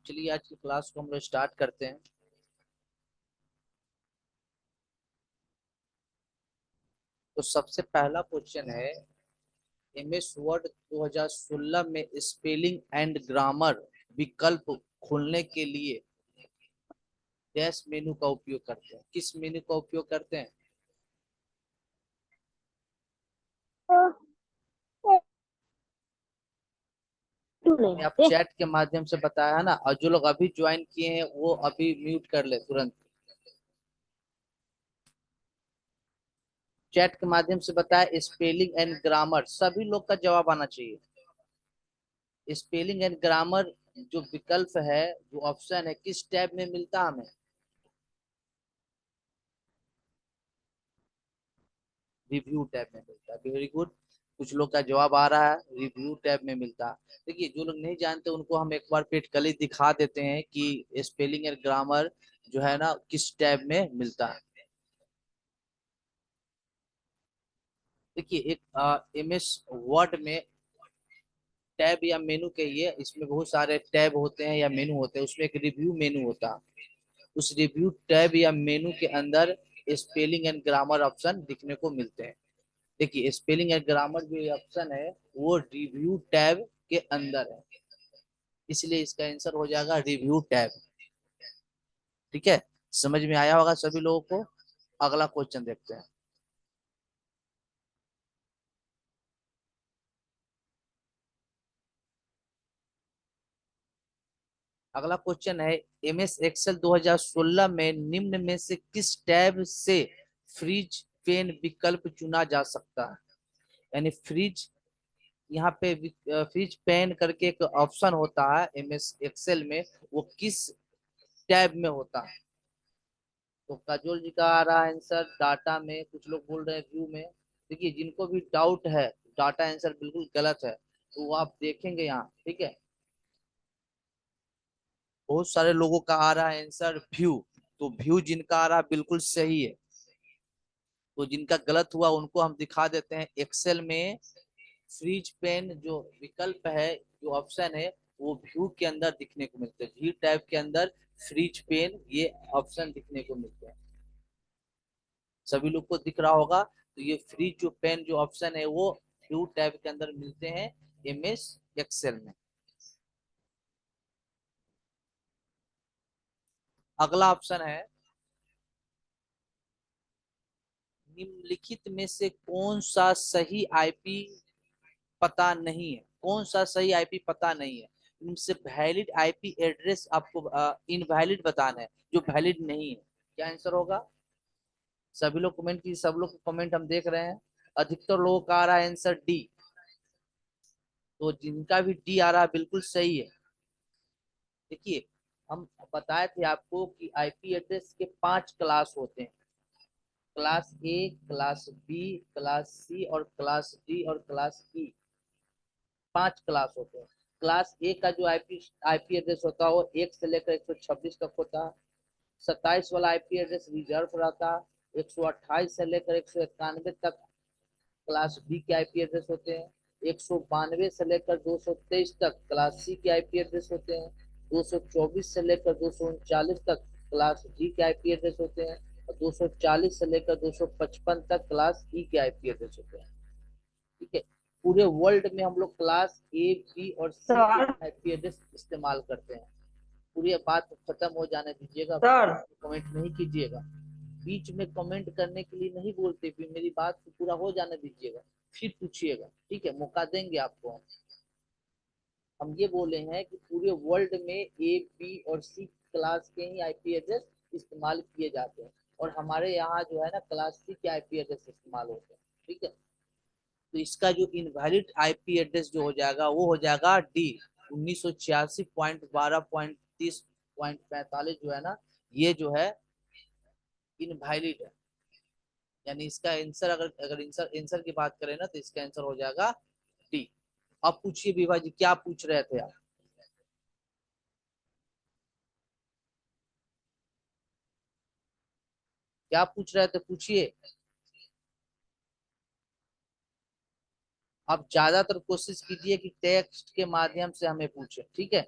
चलिए आज की क्लास को हम लोग स्टार्ट करते हैं। तो सबसे पहला क्वेश्चन है, एमएस वर्ड 2016 में स्पेलिंग एंड ग्रामर विकल्प खोलने के लिए डैश मेनू का उपयोग करते हैं। किस मेनू का उपयोग करते हैं? मैंने आप चैट के माध्यम से बताया है ना, और जो लोग अभी ज्वाइन किए हैं वो अभी म्यूट कर ले तुरंत। चैट के माध्यम से बताया स्पेलिंग एंड ग्रामर, सभी लोग का जवाब आना चाहिए। स्पेलिंग एंड ग्रामर जो विकल्प है, जो ऑप्शन है, किस टैब में मिलता है हमें? रिव्यू टैब में मिलता है। वेरी गुड, कुछ लोग का जवाब आ रहा है, रिव्यू टैब में मिलता है। देखिए, जो लोग नहीं जानते उनको हम एक बार पेट कली दिखा देते हैं कि स्पेलिंग एंड ग्रामर जो है ना किस टैब में मिलता है। देखिए, एक एमएस वर्ड में टैब या मेनू कहिए, इसमें बहुत सारे टैब होते हैं या मेनू होते हैं। उसमें एक रिव्यू मेनू होता है। उस रिव्यू टैब या मेनू के अंदर स्पेलिंग एंड ग्रामर ऑप्शन दिखने को मिलते हैं। देखिए, स्पेलिंग एंड ग्रामर जो ऑप्शन है वो रिव्यू टैब के अंदर है, इसलिए इसका आंसर हो जाएगा रिव्यू टैब। ठीक है, समझ में आया होगा सभी लोगों को। अगला क्वेश्चन देखते हैं। अगला क्वेश्चन है, एमएस एक्सेल 2016 में निम्न में से किस टैब से फ्रीज पेन विकल्प चुना जा सकता है? यानी फ्रीज, यहाँ पे फ्रीज पेन करके एक ऑप्शन होता है एमएस एक्सेल में, वो किस टैब में होता है? तो काजोल जी का आ रहा है आंसर डाटा में, कुछ लोग बोल रहे हैं व्यू में। देखिए, जिनको भी डाउट है डाटा आंसर बिल्कुल गलत है तो वो आप देखेंगे यहाँ। ठीक है, बहुत सारे लोगों का आ रहा है आंसर व्यू। तो व्यू जिनका आ रहा है बिल्कुल सही है। तो जिनका गलत हुआ उनको हम दिखा देते हैं। एक्सेल में फ्रीज पेन जो विकल्प है, जो ऑप्शन है, वो व्यू के अंदर दिखने को मिलते हैं। व्यू टैब के अंदर फ्रीज पेन ये ऑप्शन दिखने को मिलते हैं। सभी लोग को दिख रहा होगा। तो ये फ्रीज जो पेन जो ऑप्शन है वो व्यू टैब के अंदर मिलते हैं एमएस एक्सेल में। अगला ऑप्शन है, निम्नलिखित में से कौन सा सही आईपी पता नहीं है? कौन सा सही आईपी पता नहीं है? इनसे वैलिड आईपी एड्रेस आपको इनवैलिड बताना है, जो वैलिड नहीं है। क्या आंसर होगा? सभी लोग कमेंट की, सब लोग कमेंट हम देख रहे हैं। अधिकतर लोगों का आ रहा है आंसर डी। तो जिनका भी डी आ रहा है बिल्कुल सही है। देखिए, हम बताए थे आपको कि आईपी एड्रेस के 5 क्लास होते हैं। Class A, class B, class C और क्लास डी और क्लास ई। 5 क्लास होते हैं। क्लास ए का जो आईपी आईपी एड्रेस होता है वो 1 से लेकर 126 तक होता है। 27 वाला आईपी एड्रेस रिजर्व रहता है। 128 से लेकर 191 तक क्लास बी के आईपी एड्रेस होते हैं। 192 से लेकर 223 तक क्लास सी के आईपी एड्रेस होते हैं। 224 से लेकर 239 तक क्लास डी के आईपी एड्रेस होते हैं। और 240 से लेकर 255 तक क्लास ई के आईपी एड्रेस होते हैं। ठीक है, पूरे वर्ल्ड में हम लोग क्लास ए, बी और सी के सर आईपी एड्रेस इस्तेमाल करते हैं। पूरी बात खत्म हो जाने दीजिएगा, सर कमेंट नहीं कीजिएगा। बीच में कमेंट करने के लिए नहीं बोलते, फिर मेरी बात को पूरा हो जाने दीजिएगा, फिर पूछिएगा। ठीक है, मौका देंगे आपको। हम ये बोले हैं कि पूरे वर्ल्ड में ए, बी और सी क्लास के ही आईपी एड्रेस इस्तेमाल किए जाते हैं, और हमारे यहाँ जो है ना क्लास सी के आईपी एड्रेस इस्तेमाल होते हैं। ठीक है, तो इसका जो इनवैलिड आईपी एड्रेस जो हो जाएगा वो हो जाएगा डी। 1986.12.30.45 जो है ना, ये जो है इनवैलिड है। यानी इसका आंसर, अगर अगर आंसर आंसर की बात करें ना, तो इसका आंसर हो जाएगा डी। अब पूछिए विभा जी, क्या पूछ रहे थे आप? क्या पूछ रहे थे, पूछिए। आप ज्यादातर कोशिश कीजिए कि टेक्स्ट के माध्यम से हमें पूछे। ठीक है,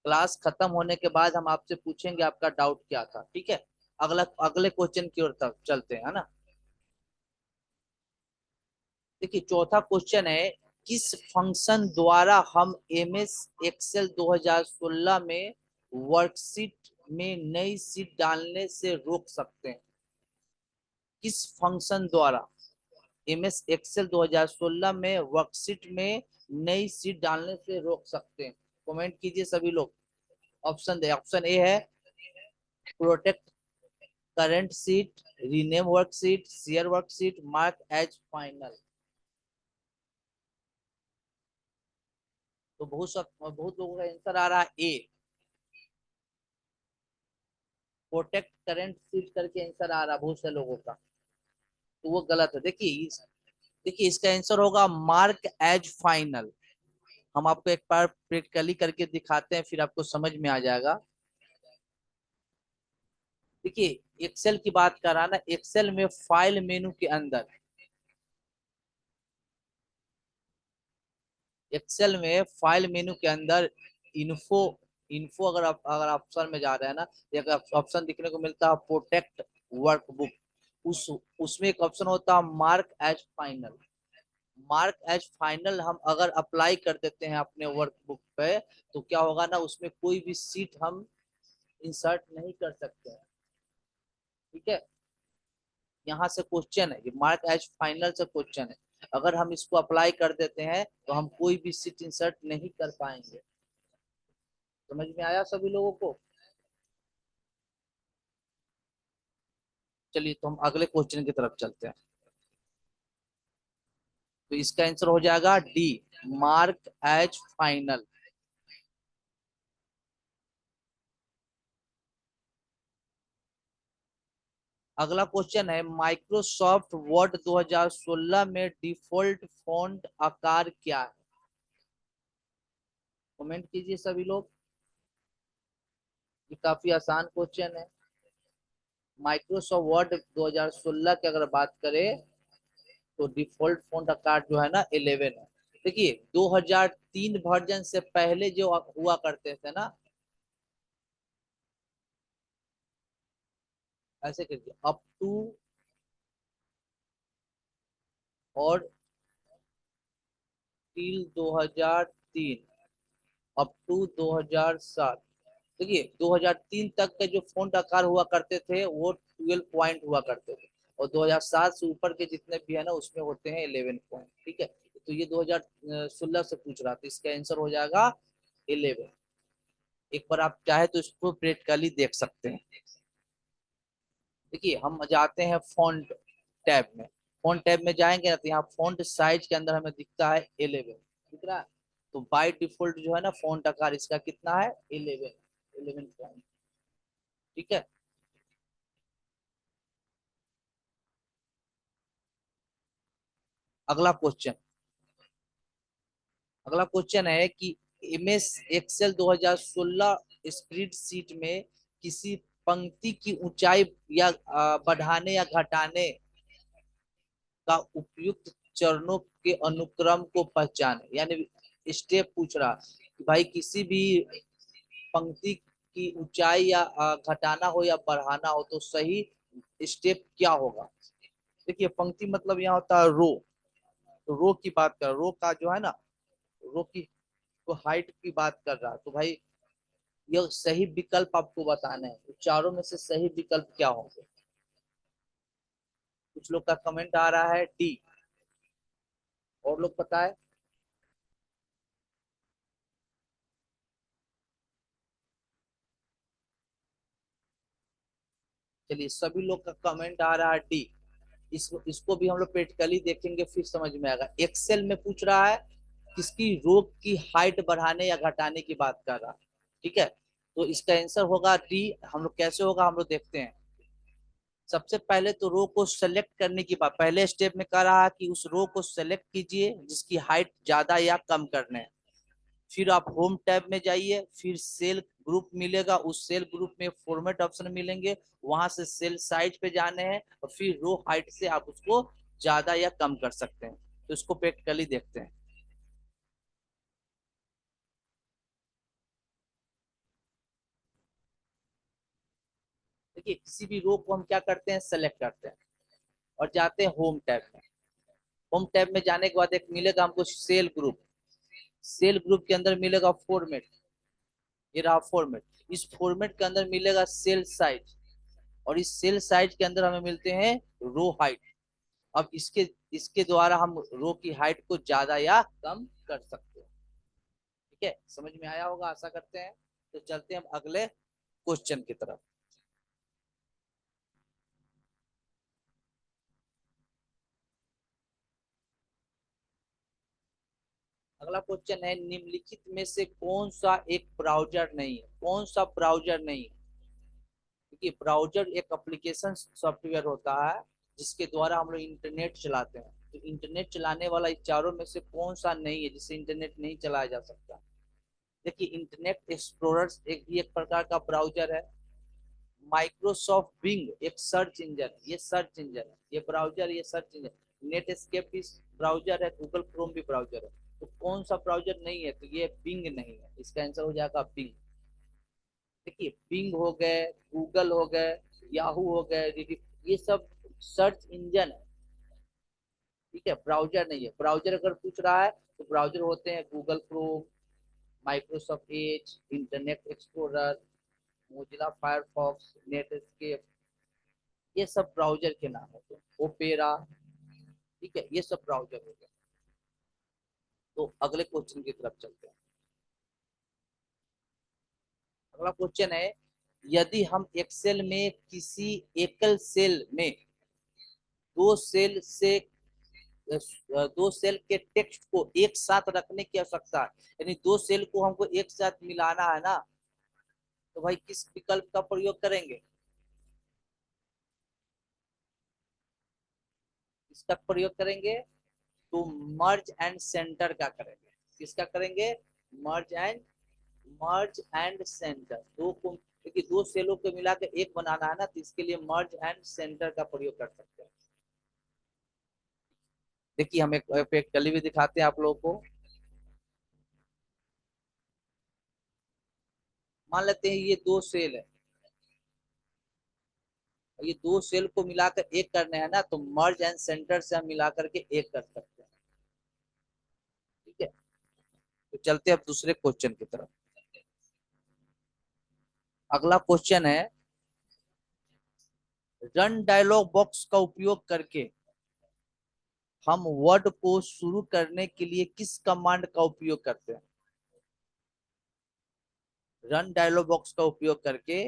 क्लास खत्म होने के बाद हम आपसे पूछेंगे आपका डाउट क्या था, ठीक है। अगले क्वेश्चन की ओर तक चलते हैं, है ना। देखिए चौथा क्वेश्चन है, किस फंक्शन द्वारा हम एम एस एक्सेल 2016 में वर्कशीट में नई शीट डालने से रोक सकते हैं। किस फंक्शन द्वारा एम एस एक्सेल 2016 में वर्कशीट में नई शीट डालने से रोक सकते हैं। कमेंट कीजिए सभी लोग। ऑप्शन दे, ऑप्शन ए है protect current sheet, rename worksheet, share worksheet, mark as final. तो बहुत लोगों का आंसर आ रहा है ए, प्रोटेक्ट करंट शीट करके आंसर आ रहा है बहुत से लोगों का। तो वो गलत है। देखिए इसका आंसर होगा मार्क एज फाइनल। हम आपको एक बार प्रैक्टिकली करके दिखाते हैं, फिर आपको समझ में आ जाएगा। देखिए एक्सेल की बात कर रहा ना, एक्सेल में फाइल मेनू के अंदर, एक्सेल में फाइल मेनू के अंदर इन्फो, इन्फो अगर ऑप्शन में जा रहे हैं ना, एक ऑप्शन दिखने को मिलता है प्रोटेक्ट वर्कबुक। उस उसमें एक ऑप्शन होता है mark as final. Mark as final हम अगर अप्लाई कर देते हैं अपने वर्कबुक पे, तो क्या होगा ना, उसमें कोई भी सीट हम इंसर्ट नहीं कर सकते हैं, ठीक है। यहाँ से क्वेश्चन है, ये मार्क एज फाइनल से क्वेश्चन है। अगर हम इसको अप्लाई कर देते हैं तो हम कोई भी सीट इंसर्ट नहीं कर पाएंगे। समझ में आया सभी लोगों को। चलिए तो हम अगले क्वेश्चन की तरफ चलते हैं। तो इसका आंसर हो जाएगा डी, मार्क एज फाइनल। अगला क्वेश्चन है, माइक्रोसॉफ्ट वर्ड 2016 में डिफॉल्ट फॉन्ट आकार क्या है। कमेंट कीजिए सभी लोग। ये काफी आसान क्वेश्चन है। माइक्रोसॉफ्ट वर्ड 2016 की अगर बात करें तो डिफॉल्ट फॉन्ट आकार जो है ना 11 है। देखिए 2003 वर्जन से पहले जो हुआ करते थे ना, ऐसे करिए अप टू और टिल 2003, अप टू 2007। देखिए 2003 तक के जो फॉन्ट आकार हुआ करते थे वो 12 पॉइंट हुआ करते थे, और 2007 से ऊपर के जितने भी है ना उसमें होते हैं 11 पॉइंट, ठीक है। तो ये 2016 से पूछ रहा था, इसका आंसर हो जाएगा 11। एक बार आप चाहे तो इसको प्रैक्टिकली देख सकते हैं। देखिए हम जाते हैं फॉन्ट टैब में। फॉन्ट टैब में जाएंगे ना तो यहाँ फॉन्ट साइज के अंदर हमें दिखता है 11, दिख रहा है। तो बाय डिफॉल्ट जो है ना फॉन्ट आकार इसका कितना है, 11, 11 पॉइंट, ठीक है। अगला क्वेश्चन, अगला क्वेश्चन है कि एमएस एक्सेल 2016 स्प्रेडशीट में किसी पंक्ति की ऊंचाई या बढ़ाने या घटाने का उपयुक्त चरणों के अनुक्रम को पहचाने, यानी स्टेप पूछ रहा कि भाई किसी भी पंक्ति की ऊंचाई या घटाना हो या बढ़ाना हो तो सही स्टेप क्या होगा। देखिए पंक्ति मतलब यहाँ होता है रो। तो रो की बात कर, रो का जो है ना, रो की तो हाइट की बात कर रहा है, तो भाई ये सही विकल्प आपको बताना है, तो चारों में से सही विकल्प क्या होंगे। कुछ लोग का कमेंट आ रहा है डी, और लोग पता है। चलिए सभी लोग का कमेंट आ रहा है डी। इसको भी हम लोग प्रैक्टिकली देखेंगे फिर समझ में आएगा। एक्सेल में पूछ रहा है किसकी रो की हाइट बढ़ाने या घटाने की बात कर रहा है, ठीक है। तो इसका आंसर होगा डी। हम लोग कैसे होगा हम लोग देखते हैं। सबसे पहले तो रो को सेलेक्ट करने की बात, पहले स्टेप में कह रहा है कि उस रो को सेलेक्ट कीजिए जिसकी हाइट ज्यादा या कम करने है। फिर आप होम टैब में जाइए, फिर सेल ग्रुप मिलेगा, उस सेल ग्रुप में फॉर्मेट ऑप्शन मिलेंगे, वहां से सेल साइज पे जाने हैं और फिर रो हाइट से आप उसको ज्यादा या कम कर सकते हैं। तो इसको प्रैक्टिकली देखते हैं। देखिए किसी भी रो को हम क्या करते हैं, सेलेक्ट करते हैं और जाते हैं होम टैब में। होम टैब में जाने के बाद एक मिलेगा हमको सेल ग्रुप। सेल ग्रुप के अंदर मिलेगा फॉर्मेट, ये रहा फॉर्मेट। इस फॉर्मेट के अंदर मिलेगा सेल साइज, और इस सेल साइज के अंदर हमें मिलते हैं रो हाइट। अब इसके इसके द्वारा हम रो की हाइट को ज्यादा या कम कर सकते हैं। ठीक है, समझ में आया होगा आशा करते हैं। तो चलते हैं हम अगले क्वेश्चन की तरफ। अगला क्वेश्चन है, निम्नलिखित में से कौन सा एक ब्राउजर नहीं है, कौन सा ब्राउजर नहीं है। देखिए ब्राउजर एक एप्लीकेशन सॉफ्टवेयर होता है जिसके द्वारा हम लोग इंटरनेट चलाते हैं। तो इंटरनेट चलाने वाला इन चारों में से कौन सा नहीं है जिससे इंटरनेट नहीं चलाया जा सकता। देखिए इंटरनेट एक्सप्लोरर एक भी एक प्रकार का ब्राउजर है। माइक्रोसॉफ्ट बिंग एक सर्च इंजन, ये सर्च इंजन है, ये ब्राउजर, ये सर्च इंजन। नेट एस्केप भी ब्राउजर है, गूगल क्रोम भी ब्राउजर है। तो कौन सा ब्राउजर नहीं है, तो ये बिंग नहीं है, इसका आंसर हो जाएगा बिंग। देखिए बिंग हो गए, गूगल हो गए, याहू हो गए, ये सब सर्च इंजन है। ठीक है, ब्राउजर नहीं है। ब्राउजर अगर पूछ रहा है तो ब्राउजर होते हैं Google Chrome, Microsoft Edge, internet explorer, Mozilla Firefox, net escape, ये सब ब्राउजर के नाम होते हैं। ओपेरा, ठीक है, ये सब ब्राउजर हो गए। तो अगले क्वेश्चन की तरफ चलते हैं। अगला क्वेश्चन है, यदि हम एक्सेल में किसी एकल सेल में दो सेल से दो सेल के टेक्स्ट को एक साथ रखने की आवश्यकता है, यानी दो सेल को हमको एक साथ मिलाना है ना, तो भाई किस विकल्प का प्रयोग करेंगे, इसका प्रयोग करेंगे। तो मर्ज एंड सेंटर का करेंगे। किसका करेंगे, मर्ज एंड, मर्ज एंड सेंटर। दो को, देखिए दो सेलों को मिला के एक बनाना है ना, तो इसके लिए मर्ज एंड सेंटर का प्रयोग कर सकते हैं। देखिए हम एक प्रैक्टिकली भी दिखाते हैं आप लोगों को। मान लेते हैं ये दो सेल है, ये दो सेल को मिलाकर एक करने हैं ना, तो मर्ज एंड सेंटर से हम मिला करके एक कर सकते हैं। ठीक है, तो चलते हैं अब दूसरे क्वेश्चन की तरफ। अगला क्वेश्चन है, रन डायलॉग बॉक्स का उपयोग करके हम वर्ड को शुरू करने के लिए किस कमांड का उपयोग करते हैं। रन डायलॉग बॉक्स का उपयोग करके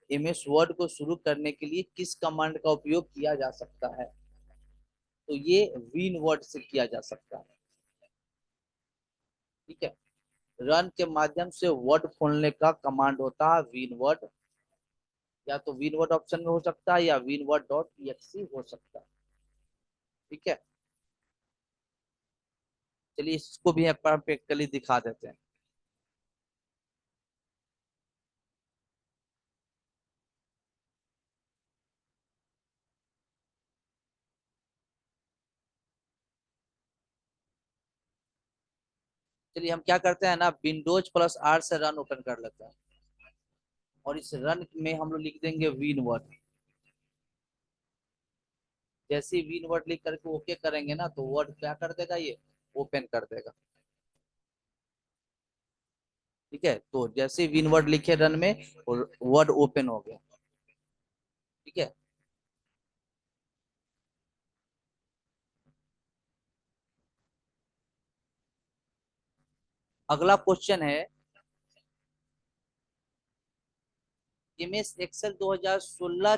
एमएस वर्ड को शुरू करने के लिए किस कमांड का उपयोग किया जा सकता है। तो ये विन वर्ड से किया जा सकता है। ठीक है, रन के माध्यम से वर्ड खोलने का कमांड होता है विन वर्ड। या तो विन वर्ड ऑप्शन में हो सकता है या विन वर्ड डॉट एक्सी हो सकता है। ठीक है, चलिए इसको भी एक बार प्रैक्टिकली दिखा देते हैं। चलिए हम क्या करते हैं ना, विंडोज प्लस आर से रन ओपन कर लेते हैं, और इस रन में हम लोग लिख देंगे विन वर्ड। जैसे ही विन वर्ड लिख करके ओके करेंगे ना, तो वर्ड क्या कर देगा, ये ओपन कर देगा। ठीक है, तो जैसे ही विन वर्ड लिखे रन में, वर्ड ओपन हो गया। ठीक है, अगला क्वेश्चन है, एमएस एक्सेल 2016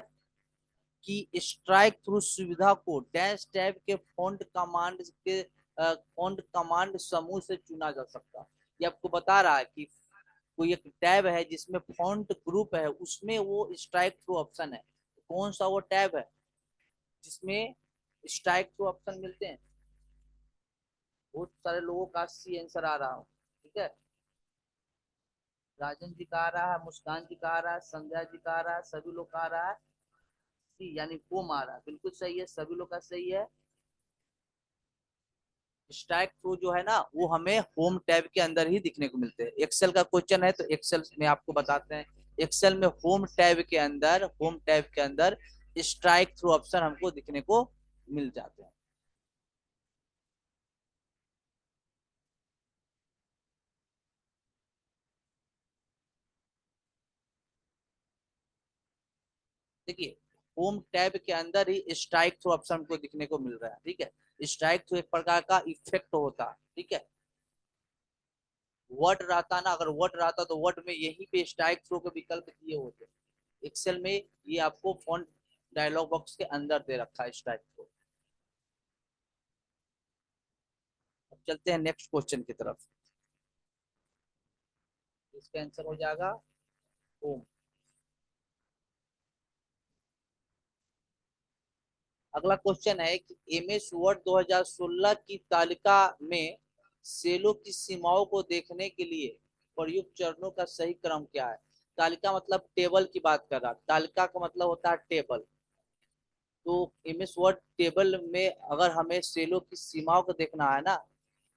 की स्ट्राइक थ्रू सुविधा को डैश टैब के फॉन्ट कमांड समूह से चुना जा सकता है। ये आपको बता रहा है कि कोई एक टैब है जिसमें फॉन्ट ग्रुप है, उसमें वो स्ट्राइक थ्रू ऑप्शन है। कौन सा वो टैब है जिसमें स्ट्राइक थ्रू ऑप्शन मिलते हैं। बहुत सारे लोगों का सी आंसर आ रहा हो। ठीक है, राजन जी का आ रहा है, मुस्कान जी का आ रहा है, संध्या जी का आ रहा है, सभी लोग का आ रहा है सी, यानी फोम आ रहा है। बिल्कुल सही है, सभी लोग का सही है। स्ट्राइक थ्रू जो है ना, वो हमें होम टैब के अंदर ही दिखने को मिलते हैं। एक्सेल का क्वेश्चन है तो एक्सेल में आपको बताते हैं एक्सेल में होम टैब के अंदर स्ट्राइक थ्रू ऑप्शन हमको दिखने को मिल जाते हैं। देखिए, होम टैब के अंदर ही स्ट्राइक थ्रू ऑप्शन हमको दिखने को मिल रहा है। ठीक है, स्ट्राइक थ्रू एक प्रकार का इफेक्ट होता है। ठीक है, वर्ड रहता ना, अगर वर्ड रहता तो वर्ड में यहीं पे स्ट्राइक थ्रू के विकल्प दिए होते। एक्सेल में ये आपको फॉन्ट डायलॉग बॉक्स के अंदर दे रखा है स्ट्राइक थ्रू। अब चलते हैं नेक्स्ट क्वेश्चन की तरफ। इसका आंसर हो जाएगा होम। अगला क्वेश्चन है कि एमएस वर्ड 2016 की तालिका में सेलों की सीमाओं को देखने के लिए प्रयुक्त चरणों का सही क्रम क्या है? तालिका मतलब टेबल की बात कर रहा, तालिका का मतलब होता है टेबल। तो एमएस वर्ड टेबल में अगर हमें सेलों की सीमाओं को देखना है ना,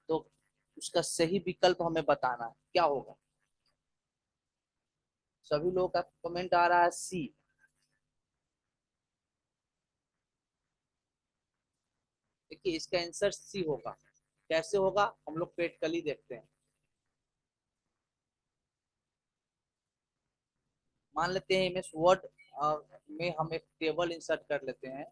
तो उसका सही विकल्प हमें बताना है, क्या होगा? सभी लोगों का कमेंट आ रहा है सी। देखिए, इसका आंसर सी होगा। कैसे होगा, हम लोग प्रैक्टिकली देखते हैं। मान लेते हैं इमेज वर्ड में हम एक टेबल इंसर्ट कर लेते हैं।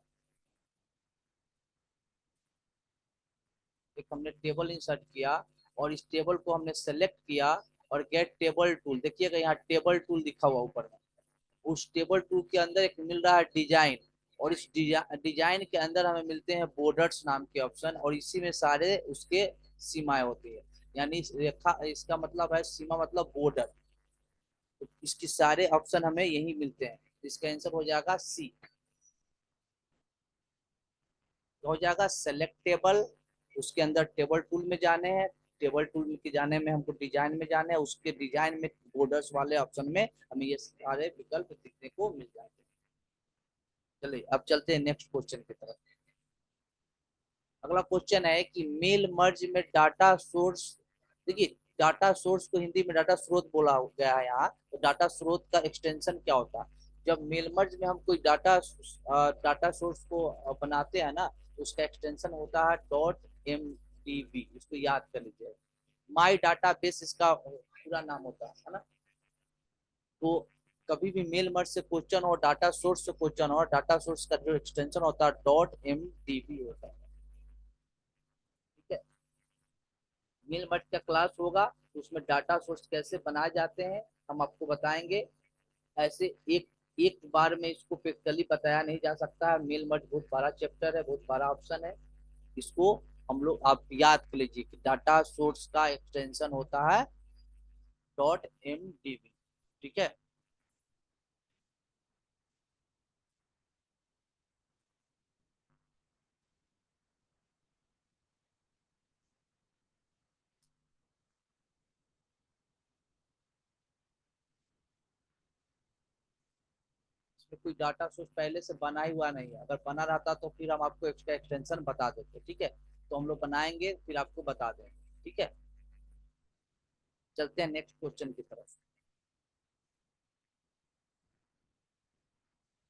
एक हमने टेबल इंसर्ट किया और इस टेबल को हमने सेलेक्ट किया और गेट टेबल टूल, देखिएगा यहाँ टेबल टूल दिखा हुआ ऊपर में। उस टेबल टूल के अंदर एक मिल रहा है डिजाइन, और इस डिजाइन के अंदर हमें मिलते हैं बॉर्डर्स नाम के ऑप्शन, और इसी में सारे उसके सीमाएं होती है। यानी रेखा, इसका मतलब है सीमा मतलब बॉर्डर। तो इसके सारे ऑप्शन हमें यही मिलते हैं। इसका आंसर हो जाएगा सी। तो हो जाएगा सेलेक्ट टेबल, उसके अंदर टेबल टूल में जाने हैं। टेबल टूल के जाने में हमको डिजाइन में जाने हैं, उसके डिजाइन में बॉर्डर्स वाले ऑप्शन में हमें ये सारे विकल्प दिखने को मिल जाते हैं। चलिए अब चलते हैं नेक्स्ट क्वेश्चन की तरफ। अगला क्वेश्चन है कि मेल मर्ज में डाटा सोर्स। देखिए, डाटा सोर्स को हिंदी में डाटा स्रोत बोला गया है यहाँ, तो डाटा स्रोत का एक्सटेंशन क्या होता है? जब मेल मर्ज में हम कोई डाटा सोर्स को बनाते हैं ना, तो उसका एक्सटेंशन होता है डॉट एम डी बी। इसको याद कर लीजिए, माई डाटा बेस इसका पूरा नाम होता है ना। तो कभी भी मेल मर्ज से क्वेश्चन हो, डाटा सोर्स से क्वेश्चन हो, डाटा सोर्स का जो एक्सटेंशन होता है डॉट एम डी बी होता है। ठीक है, मेल मर्ज का क्लास होगा, तो उसमें डाटा सोर्स कैसे बनाए जाते हैं हम आपको बताएंगे। ऐसे एक एक बार में इसको प्रैक्टिकली बताया नहीं जा सकता है। मेल मर्ज बहुत बड़ा चैप्टर है, बहुत बड़ा ऑप्शन है। इसको हम लोग आप याद कर लीजिए कि डाटा सोर्स का एक्सटेंशन होता है डॉट एम डी बी। ठीक है, इसमें कोई डाटा सोर्स पहले से बना ही हुआ नहीं है। अगर बना रहता तो फिर हम आपको एक्स्ट्रा एक्सटेंशन बता देते। ठीक है, तो हम लोग बनाएंगे फिर आपको बता देंगे। ठीक है, चलते हैं नेक्स्ट क्वेश्चन की तरफ।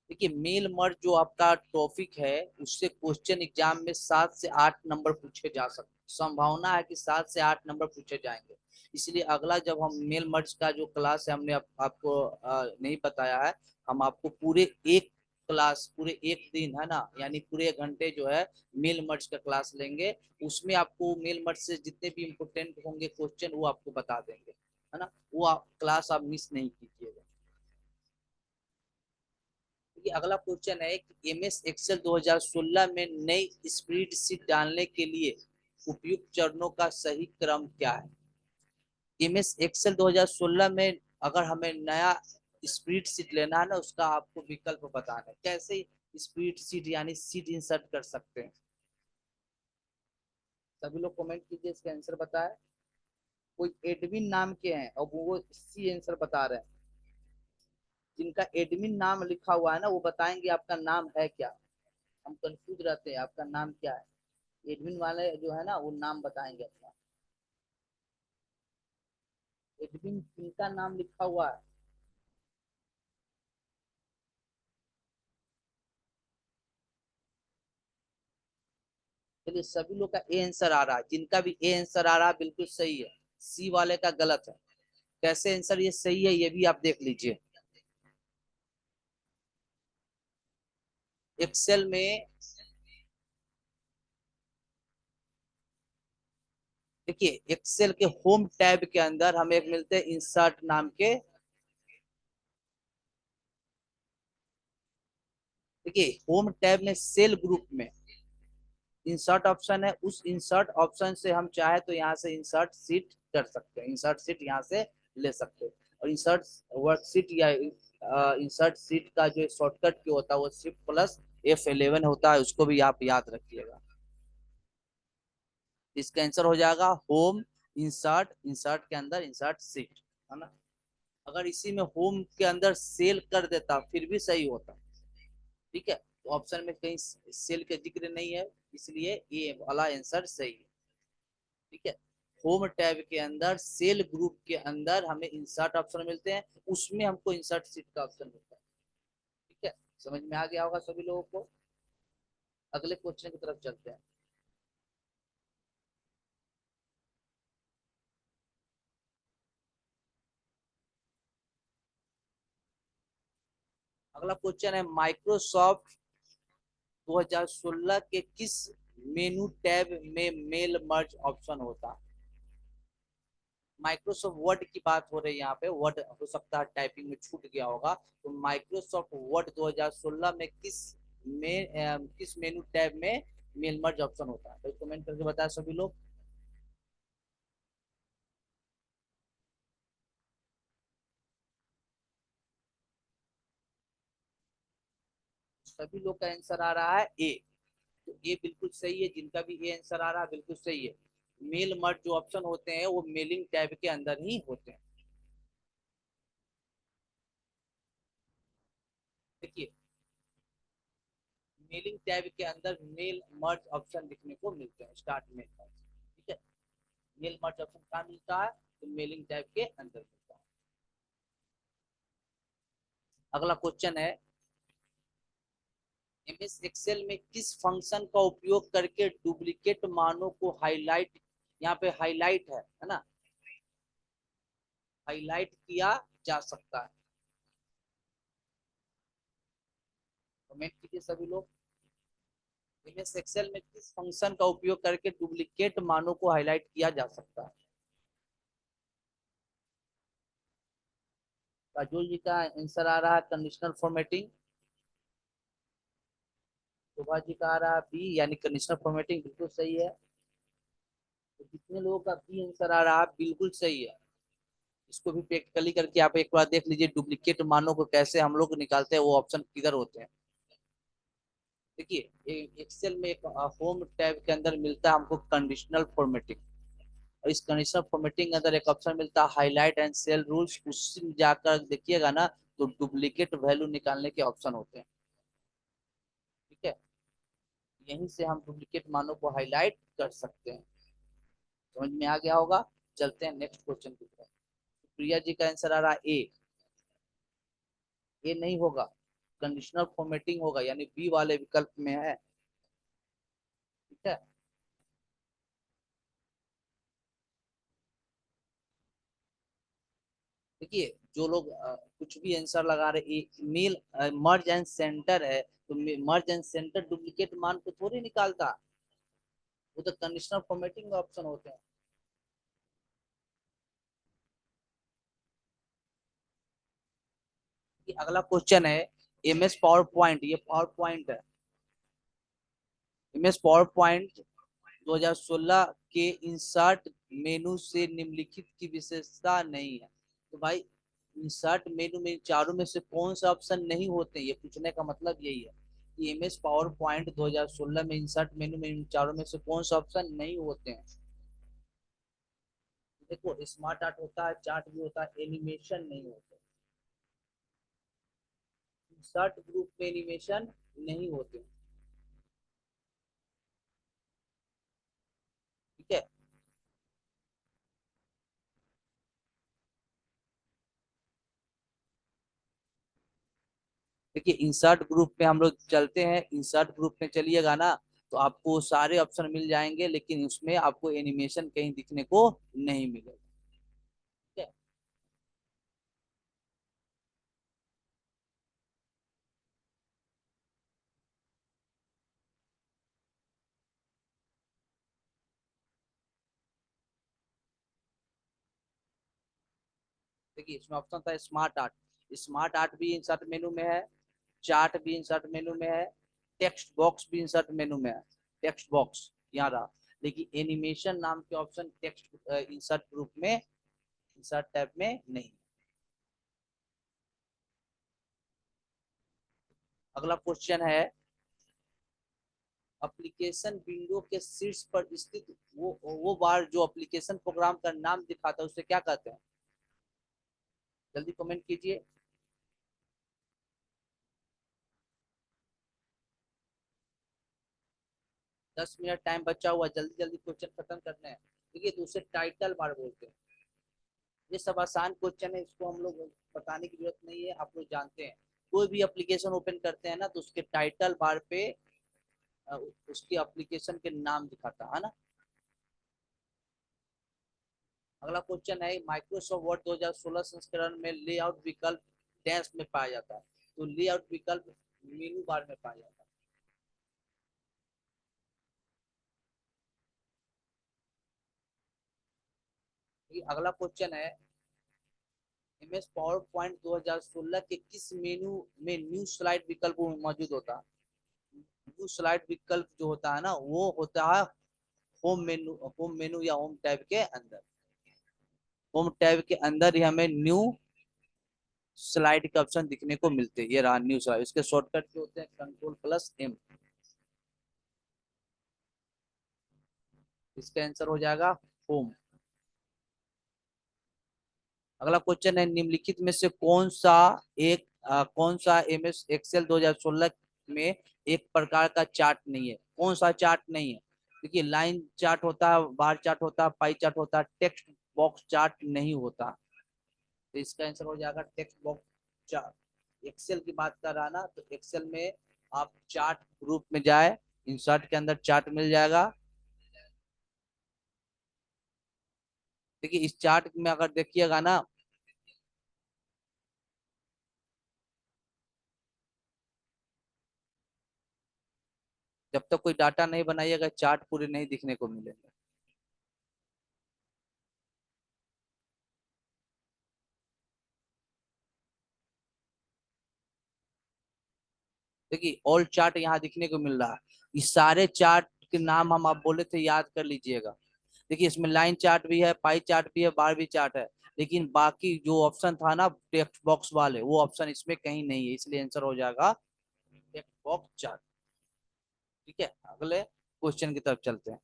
देखिए, मेल मर्ज जो आपका टॉपिक है, उससे क्वेश्चन एग्जाम में 7 से 8 नंबर पूछे जा सकते, संभावना है कि 7 से 8 नंबर पूछे जाएंगे। इसलिए अगला जब हम मेल मर्ज का जो क्लास है, हमने आपको नहीं बताया है। हम आपको पूरे एक क्लास, पूरे एक दिन है ना, यानी पूरे 1 घंटे जो है मेल मर्ज का क्लास लेंगे। उसमें आपको मेल मर्ज से जितने भी इम्पोर्टेंट होंगे क्वेश्चन वो आपको बता देंगे, है ना। वो क्लास आप मिस नहीं कीजिएगा। कि अगला क्वेश्चन है कि एमएस एक्सेल 2016 में नई स्प्रेडशीट डालने के लिए उपयुक्त चरणों का सही क्रम क्या है? एमएस एक्सेल 2016 में अगर हमें नया स्प्रेडशीट लेना है ना, उसका आपको विकल्प बताना है। कैसे स्प्रेडशीट यानी सीट इंसर्ट कर सकते हैं? सभी लोग कमेंट कीजिए, इसका आंसर बताए। कोई एडमिन नाम के हैं और वो सी आंसर बता रहे हैं। जिनका एडमिन नाम लिखा हुआ है ना, वो बताएंगे आपका नाम है क्या। हम कंफ्यूज रहते हैं, आपका नाम क्या है। एडमिन वाले जो है ना, वो नाम बताएंगे अपना। एडमिन किनका नाम लिखा हुआ है? चलिए सभी लोग का ए आंसर आ रहा है, जिनका भी ए आंसर आ रहा है बिल्कुल सही है, सी वाले का गलत है। कैसे आंसर ये सही है ये भी आप देख लीजिए। एक्सेल में देखिए, एक्सेल के होम टैब के अंदर हमें एक मिलते हैं इंसर्ट नाम के। देखिए होम टैब में सेल ग्रुप में इंसर्ट ऑप्शन है, उस इंसर्ट ऑप्शन से हम चाहे तो यहाँ से इंसर्ट सीट कर सकते हैं, इंसर्ट सीट यहाँ से ले सकते हैं। और इंसर्ट वर्कशीट या इंसर्ट सीट का जो शॉर्टकट की होता है वो शिफ्ट प्लस F11 होता है, उसको भी आप याद रखिएगा। इसका आंसर हो जाएगा होम इंसर्ट, इंसर्ट के अंदर इंसर्ट सीट, है ना। अगर इसी में होम के अंदर सेल कर देता फिर भी सही होता। ठीक है, तो ऑप्शन में कहीं सेल का जिक्र नहीं है, इसलिए ये वाला आंसर सही है। ठीक है, होम टैब के अंदर सेल ग्रुप के अंदर हमें इंसर्ट ऑप्शन मिलते हैं, उसमें हमको इंसर्ट सीट का ऑप्शन मिलता है। ठीक है, समझ में आ गया होगा सभी लोगों को। अगले क्वेश्चन की तरफ चलते हैं। अगला क्वेश्चन है माइक्रोसॉफ्ट 2016 के किस मेनू टैब में मेल मर्ज ऑप्शन होता। माइक्रोसॉफ्ट वर्ड की बात हो रही है यहाँ पे, वर्ड हो सकता है टाइपिंग में छूट गया होगा। तो माइक्रोसॉफ्ट वर्ड 2016 में किस मेनू टैब में मेल मर्ज ऑप्शन होता है, तो कमेंट करके बताया सभी लोग। सभी लोग का आंसर आ रहा है ए। तो ए बिल्कुल सही है, जिनका भी ए आंसर आ रहा है बिल्कुल सही है। मेल मर्ज जो ऑप्शन होते हैं वो मेलिंग टैब के अंदर ही होते हैं। देखिए मेलिंग टैब के अंदर मेल मर्ज ऑप्शन दिखने को मिलते हैं, स्टार्ट मेल मर्ज। ठीक है, मेल मर्ज ऑप्शन कहाँ मिलता है, तो मेलिंग टैब के अंदर मिलता है। अगला क्वेश्चन है एमएस एक्सेल में किस फंक्शन का उपयोग करके डुप्लीकेट मानों को हाईलाइट, यहाँ पे हाईलाइट है ना, हाईलाइट किया जा सकता है। कमेंट कीजिए सभी लोग। एमएस एक्सेल में किस फंक्शन का उपयोग करके डुप्लीकेट मानों को हाईलाइट किया जा सकता है। काजोल जी का आंसर आ रहा है कंडीशनल फॉर्मेटिंग। शोभा जी का आ रहा है बी, यानी कंडीशनल फॉर्मेटिंग बिल्कुल सही है। तो जितने लोगों का बी आंसर आ रहा है बिल्कुल सही है, इसको भी प्रैक्टिकली करके आप एक बार देख लीजिए, डुप्लीकेट मानों को कैसे हम लोग निकालते हैं, वो ऑप्शन किधर होते हैं। देखिए एक्सेल में एक होम टैब के अंदर मिलता है हमको कंडीशनल फॉर्मेटिंग, और इस कंडीशनल फॉर्मेटिंग के अंदर एक ऑप्शन मिलता है हाईलाइट एंड सेल रूल्स, उसमें जाकर देखिएगा ना तो डुप्लीकेट वैल्यू निकालने के ऑप्शन होते हैं। ठीक है, यहीं से हम डुप्लीकेट मानों को हाईलाइट कर सकते हैं। समझ में आ गया होगा। चलते हैं नेक्स्ट क्वेश्चन की तरफ। प्रिया जी का आंसर आ रहा है ए। ए नहीं होगा, कंडीशनल फॉर्मेटिंग होगा, यानी बी वाले विकल्प में है। ठीक है, देखिए जो लोग कुछ भी आंसर लगा रहे, मेल मर्ज एंड सेंटर है, तो मर्ज एंड सेंटर डुप्लीकेट मान को थोड़ी निकालता, वो तो कंडीशनल फॉर्मेटिंग ऑप्शन होते हैं। कि अगला क्वेश्चन है एमएस पावर पॉइंट, ये पावर पॉइंट है, एमएस पावर पॉइंट 2016 के इंसर्ट मेनू से निम्नलिखित की विशेषता नहीं है। तो भाई इंसर्ट मेनू में चारों में से कौन सा ऑप्शन नहीं होते, ये पूछने का मतलब यही है कि एमएस पावर पॉइंट 2016 में इंसर्ट मेनू में इन चारों में से कौन सा ऑप्शन नहीं होते हैं। देखो स्मार्ट आर्ट होता है, चार्ट भी होता है, एनिमेशन नहीं होता। इंसर्ट ग्रुप में एनिमेशन नहीं होते। ठीक है, देखिए इंसर्ट ग्रुप में हम लोग चलते हैं, इंसर्ट ग्रुप में चलिएगा ना, तो आपको सारे ऑप्शन मिल जाएंगे, लेकिन उसमें आपको एनिमेशन कहीं दिखने को नहीं मिलेगा। ठीक है। देखिए इसमें ऑप्शन था स्मार्ट आर्ट। स्मार्ट आर्ट भी इंसर्ट मेनू में है, चार्ट भी इंसर्ट मेनू में है, टेक्स्ट बॉक्स भी इंसर्ट मेनू में है। टेक्स्ट बॉक्स यहाँ रहा, लेकिन एनिमेशन नाम के ऑप्शन टेक्स्ट इंसर्ट ग्रुप में, इंसर्ट टैब में नहीं। अगला क्वेश्चन है, एप्लीकेशन विंडो के शीर्ष पर स्थित वो बार जो एप्लीकेशन प्रोग्राम का नाम दिखाता है उसे क्या कहते हैं? जल्दी कमेंट कीजिए। 10 मिनट टाइम बचा हुआ, जल्दी जल्दी क्वेश्चन खत्म करने हैं। देखिए तो उसे टाइटल बार बोलते हैं। ये सब आसान क्वेश्चन है, इसको हम लोग बताने की जरूरत नहीं है, आप लोग जानते हैं। कोई भी एप्लीकेशन ओपन करते हैं ना तो उसके टाइटल बार पे उसकी एप्लीकेशन के नाम दिखाता है ना। अगला क्वेश्चन है, माइक्रोसॉफ्ट वर्ड 2016 संस्करण में लेआउट विकल्प डैश में पाया जाता है। तो लेआउट विकल्प मेनू बार में पाया जाता है। अगला क्वेश्चन है, एमएस पावर पॉइंट 2016 के किस मेनू में न्यू स्लाइड विकल्प मौजूद होता है? न्यू स्लाइड विकल्प जो होता है ना वो होता है होम मेनू या होम टैब के अंदर। होम टैब के अंदर ही हमें न्यू स्लाइड के ऑप्शन दिखने को मिलते हैं। ये रहा न्यू स्लाइड, इसके शॉर्टकट जो होते हैं कंट्रोल+M। इसका आंसर हो जाएगा होम। अगला क्वेश्चन है, निम्नलिखित में से कौन सा एमएस एक्सेल 2016 में एक प्रकार का चार्ट नहीं है? कौन सा चार्ट नहीं है? देखिए लाइन चार्ट होता है, बार चार्ट होता है, पाई चार्ट होता है, टेक्स्ट बॉक्स चार्ट नहीं होता। तो इसका आंसर हो जाएगा टेक्स्ट बॉक्स चार्ट। एक्सेल की बात कर रहा ना, तो एक्सेल में आप चार्ट ग्रुप में जाए, इंसर्ट के अंदर चार्ट मिल जाएगा। देखिए इस चार्ट में अगर देखिएगा ना, जब तक कोई डाटा नहीं बनाइएगा चार्ट पूरे नहीं दिखने को मिलेंगे। देखिए ऑल चार्ट यहाँ दिखने को मिल रहा है। ये सारे चार्ट के नाम हम आप बोले थे, याद कर लीजिएगा। देखिए इसमें लाइन चार्ट भी है, पाई चार्ट भी है, बार भी चार्ट है, लेकिन बाकी जो ऑप्शन था ना टेक्स्ट बॉक्स वाले, वो ऑप्शन इसमें कहीं नहीं है, इसलिए आंसर हो जाएगा टेक्स्ट बॉक्स चार्ट। ठीक है, अगले क्वेश्चन की तरफ चलते हैं।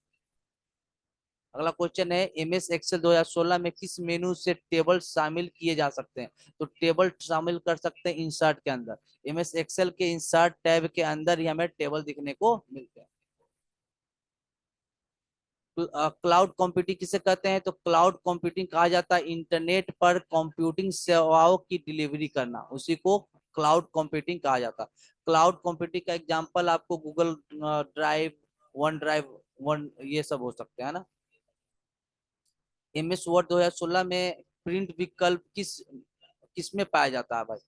अगला क्वेश्चन है, एमएस एक्सेल 2016 में किस मेनू से टेबल शामिल किए जा सकते हैं? तो टेबल शामिल कर सकते हैं इंसर्ट के अंदर। एमएस एक्सेल के इंसर्ट टैब के अंदर ही हमें टेबल दिखने को मिलते हैं। क्लाउड कंप्यूटिंग किसे कहते हैं? तो क्लाउड कंप्यूटिंग कहा जाता है इंटरनेट पर कंप्यूटिंग सेवाओं की डिलीवरी करना, उसी को क्लाउड कंप्यूटिंग कहा जाता है। क्लाउड कंप्यूटिंग का एग्जांपल आपको गूगल ड्राइव, वन ये सब हो सकते हैं ना। एमएस वर्ड 2016 में प्रिंट विकल्प किस में पाया जाता है भाई?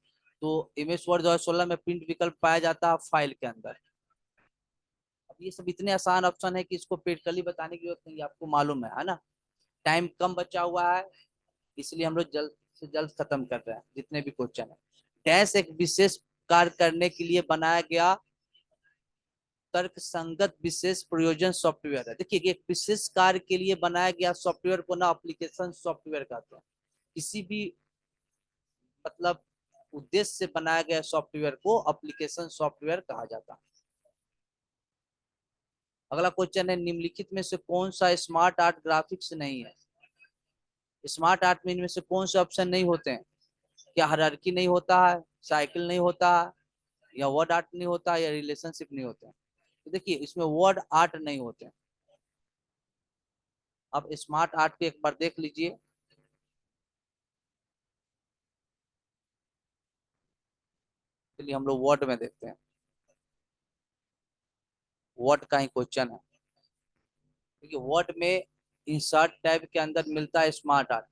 तो एमएस वर्ड 2016 में प्रिंट विकल्प पाया जाता है फाइल के अंदर। अब ये सब इतने आसान ऑप्शन है कि इसको प्रैक्टिकली बताने की जरूरत नहीं, आपको मालूम है ना। टाइम कम बचा हुआ है, इसलिए हम लोग जल्द से जल्द खत्म कर रहे हैं जितने भी क्वेश्चन है। डैश एक विशेष कार्य करने के लिए बनाया गया तर्क संगत विशेष प्रयोजन सॉफ्टवेयर है। देखिए एक विशेष कार्य के लिए बनाया गया सॉफ्टवेयर को ना एप्लीकेशन सॉफ्टवेयर कहते हैं। किसी भी मतलब उद्देश्य से बनाया गया सॉफ्टवेयर को एप्लीकेशन सॉफ्टवेयर कहा जाता है। अगला क्वेश्चन है, निम्नलिखित में से कौन सा स्मार्ट आर्ट ग्राफिक्स नहीं है? स्मार्ट आर्ट में इनमें से कौन से ऑप्शन नहीं होते हैं? क्या हायरार्की नहीं होता है, साइकिल नहीं होता है, या वर्ड आर्ट नहीं होता है, या रिलेशनशिप नहीं होते हैं? तो देखिए इसमें वर्ड आर्ट नहीं होते हैं। आप स्मार्ट आर्ट को एक बार देख लीजिए। चलिए हम लोग वर्ड में देखते हैं। वर्ड का ही क्वेश्चन है। देखिए वर्ड में इंसर्ट टैब के अंदर मिलता है स्मार्ट आर्ट।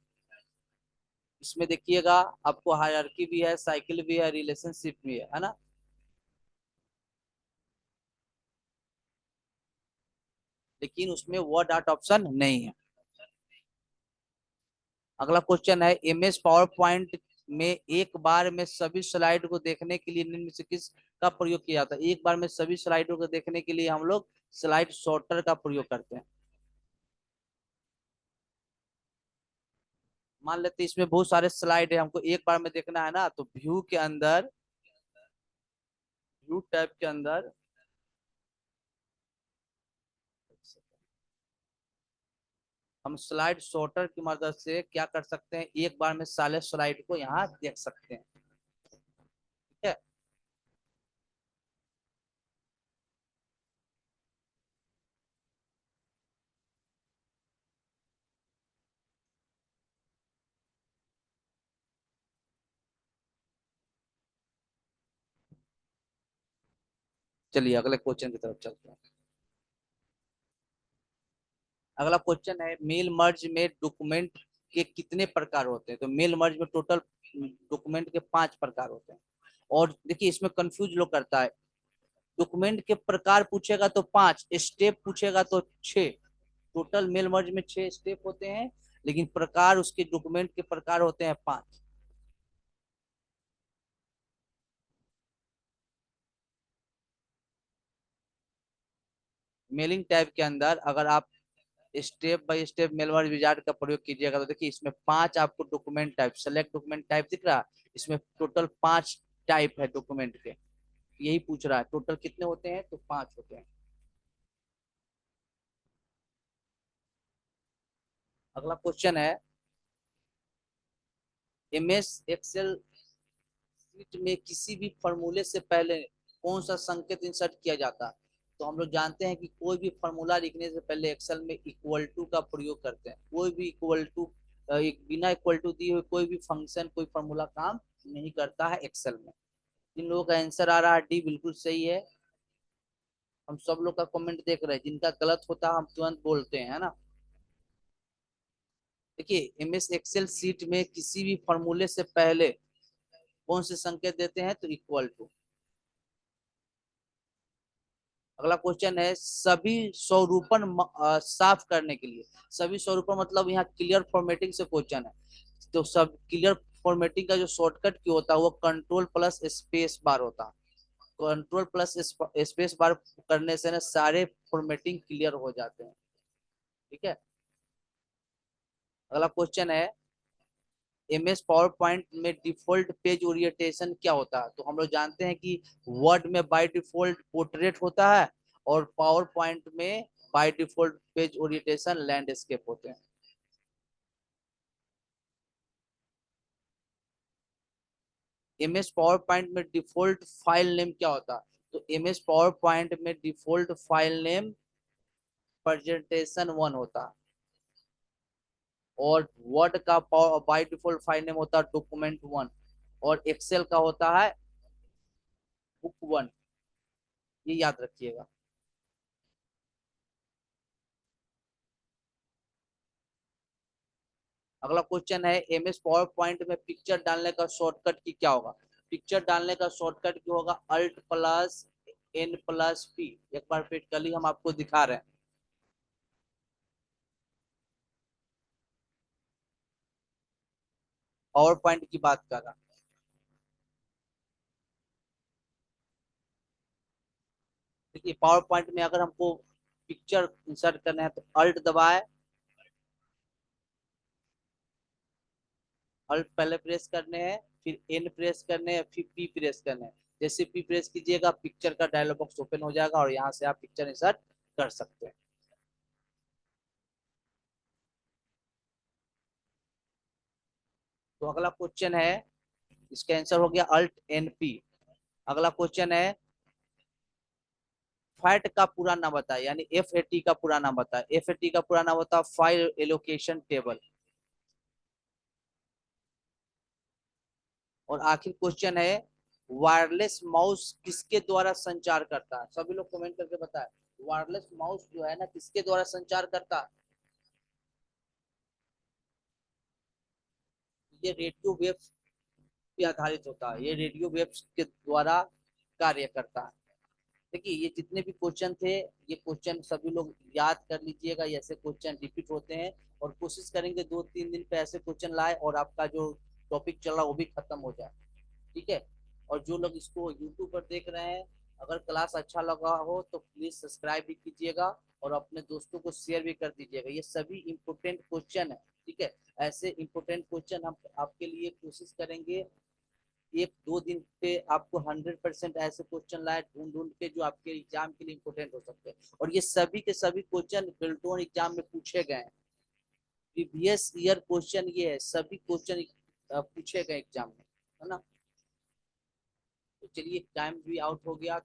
इसमें देखिएगा आपको हायरार्की भी है, साइकिल भी है, रिलेशनशिप भी है ना। लेकिन उसमें वर्ड आर्ट ऑप्शन नहीं है। अगला क्वेश्चन है एमएस पावर पॉइंट में एक बार में सभी स्लाइड को देखने के लिए निम्न में से किस का प्रयोग किया जाता है। एक बार में सभी स्लाइडों को देखने के लिए हम लोग स्लाइड सॉर्टर का प्रयोग करते हैं। मान लेते हैं इसमें बहुत सारे स्लाइड है, हमको एक बार में देखना है ना, तो व्यू के अंदर, व्यू टैब के अंदर हम स्लाइड सॉर्टर की मदद से क्या कर सकते हैं, एक बार में सारे स्लाइड को यहाँ देख सकते हैं। ठीक है। चलिए अगले क्वेश्चन की तरफ चलते हैं। अगला क्वेश्चन है मेल मर्ज में डॉक्यूमेंट के कितने प्रकार होते हैं। तो मेल मर्ज में टोटल डॉक्यूमेंट के 5 प्रकार होते हैं। और देखिए इसमें कंफ्यूज लोग करता है, डॉक्यूमेंट के प्रकार पूछेगा तो 5, स्टेप पूछेगा तो 6। टोटल मेल मर्ज में 6 स्टेप होते हैं, लेकिन प्रकार उसके डॉक्यूमेंट के प्रकार होते हैं 5। मेलिंग टाइप के अंदर अगर आप स्टेप बाय स्टेप मेलवर्ड विजार्ड का प्रयोग कीजिएगा तो देखिए इसमें 5 आपको document type, select document type दिख रहा है। इसमें टोटल 5 टाइप है डॉक्यूमेंट के। यही पूछ रहा है टोटल कितने होते हैं, तो 5 होते हैं। अगला क्वेश्चन है एमएस एक्सेल शीट में किसी भी फॉर्मूले से पहले कौन सा संकेत इंसर्ट किया जाता है। तो हम लोग जानते हैं कि कोई भी फॉर्मूला लिखने से पहले एक्सेल में इक्वल टू का प्रयोग करते हैं। कोई भी इक्वल टू, बिना इक्वल टू दिए हुए कोई भी फंक्शन, कोई फॉर्मूला काम नहीं करता है एक्सेल में। जिन लोगों का आंसर आ रहा है डी बिल्कुल सही है। हम सब लोग का कमेंट देख रहे हैं, जिनका गलत होता है हम तुरंत बोलते हैं, है ना। देखिए एमएस एक्सेल सीट में किसी भी फॉर्मूले से पहले कौन से संकेत देते हैं, तो इक्वल टू। अगला क्वेश्चन है सभी स्वरूपन साफ करने के लिए, सभी स्वरूपन मतलब यहाँ क्लियर फॉर्मेटिंग से क्वेश्चन है। तो सब क्लियर फॉर्मेटिंग का जो शॉर्टकट की होता है वो कंट्रोल प्लस स्पेस बार होता है। कंट्रोल प्लस स्पेस बार करने से ना सारे फॉर्मेटिंग क्लियर हो जाते हैं। ठीक है। अगला क्वेश्चन है एमएस पावर पॉइंट में डिफॉल्ट पेज ओरिएंटेशन क्या होता है। तो हम लोग जानते हैं कि वर्ड में बाय डिफॉल्ट पोर्ट्रेट होता है और पावर पॉइंट में by default page orientation landscape होते हैं। एमएस पावर पॉइंट में डिफॉल्ट फाइल नेम क्या होता है। तो एमएस पावर पॉइंट में डिफॉल्ट फाइल नेम प्रेजेंटेशन 1 होता है। और वर्ड का बाय डिफॉल्ट फाइल नेम होता है डॉक्यूमेंट 1। और एक्सेल का होता है बुक 1। ये याद रखिएगा। अगला क्वेश्चन है एमएस पावर पॉइंट में पिक्चर डालने का शॉर्टकट की क्या होगा। पिक्चर डालने का शॉर्टकट की होगा alt plus N plus P. एक बार प्रैक्टिकली हम आपको दिखा रहे हैं। पावर पॉइंट की बात कर रहा है। देखिए पावर पॉइंट में अगर हमको पिक्चर इंसर्ट करना है तो अल्ट दबाए, अल्ट पहले प्रेस करने हैं, फिर एन प्रेस करने हैं, फिर पी प्रेस करने हैं। जैसे पी प्रेस कीजिएगा पिक्चर का डायलॉग बॉक्स ओपन हो जाएगा और यहाँ से आप पिक्चर इंसर्ट कर सकते हैं। तो अगला क्वेश्चन है, इसका आंसर हो गया अल्ट एन पी। अगला क्वेश्चन है फैट का पूरा नाम बताए, यानी एफ ए टी का पूरा नाम बताए। एफ ए टी का पूरा नाम होता है फाइल एलोकेशन टेबल। और आखिर क्वेश्चन है वायरलेस माउस किसके द्वारा संचार करता है। सभी लोग कमेंट करके बताए वायरलेस माउस जो है ना किसके द्वारा संचार करता है? ये रेडियो वेव्स पे आधारित होता है, ये रेडियो वेव्स के द्वारा कार्य करता है। देखिए ये जितने भी क्वेश्चन थे, ये क्वेश्चन सभी लोग याद कर लीजिएगा, ऐसे क्वेश्चन रिपीट होते हैं। और कोशिश करेंगे 2-3 दिन पे ऐसे क्वेश्चन लाए और आपका जो टॉपिक चल रहा है वो भी खत्म हो जाए। ठीक है। और जो लोग इसको यूट्यूब पर देख रहे हैं, अगर क्लास अच्छा लगा हो तो प्लीज सब्सक्राइब भी कीजिएगा और अपने दोस्तों को शेयर भी कर दीजिएगा। ये सभी इंपोर्टेंट क्वेश्चन है। ठीक है। ऐसे इंपोर्टेंट क्वेश्चन हम आपके लिए कोशिश करेंगे 1-2 दिन पे आपको 100% ऐसे क्वेश्चन लाए ढूंढ ढूंढ के जो आपके एग्जाम के लिए इंपोर्टेंट हो सकते हैं। और ये सभी के सभी क्वेश्चन बिल्टोन एग्जाम में पूछे गए हैं। प्रीवियस ईयर क्वेश्चन ये है, सभी क्वेश्चन पूछे गए एग्जाम में, है ना। तो चलिए टाइम भी आउट हो गया।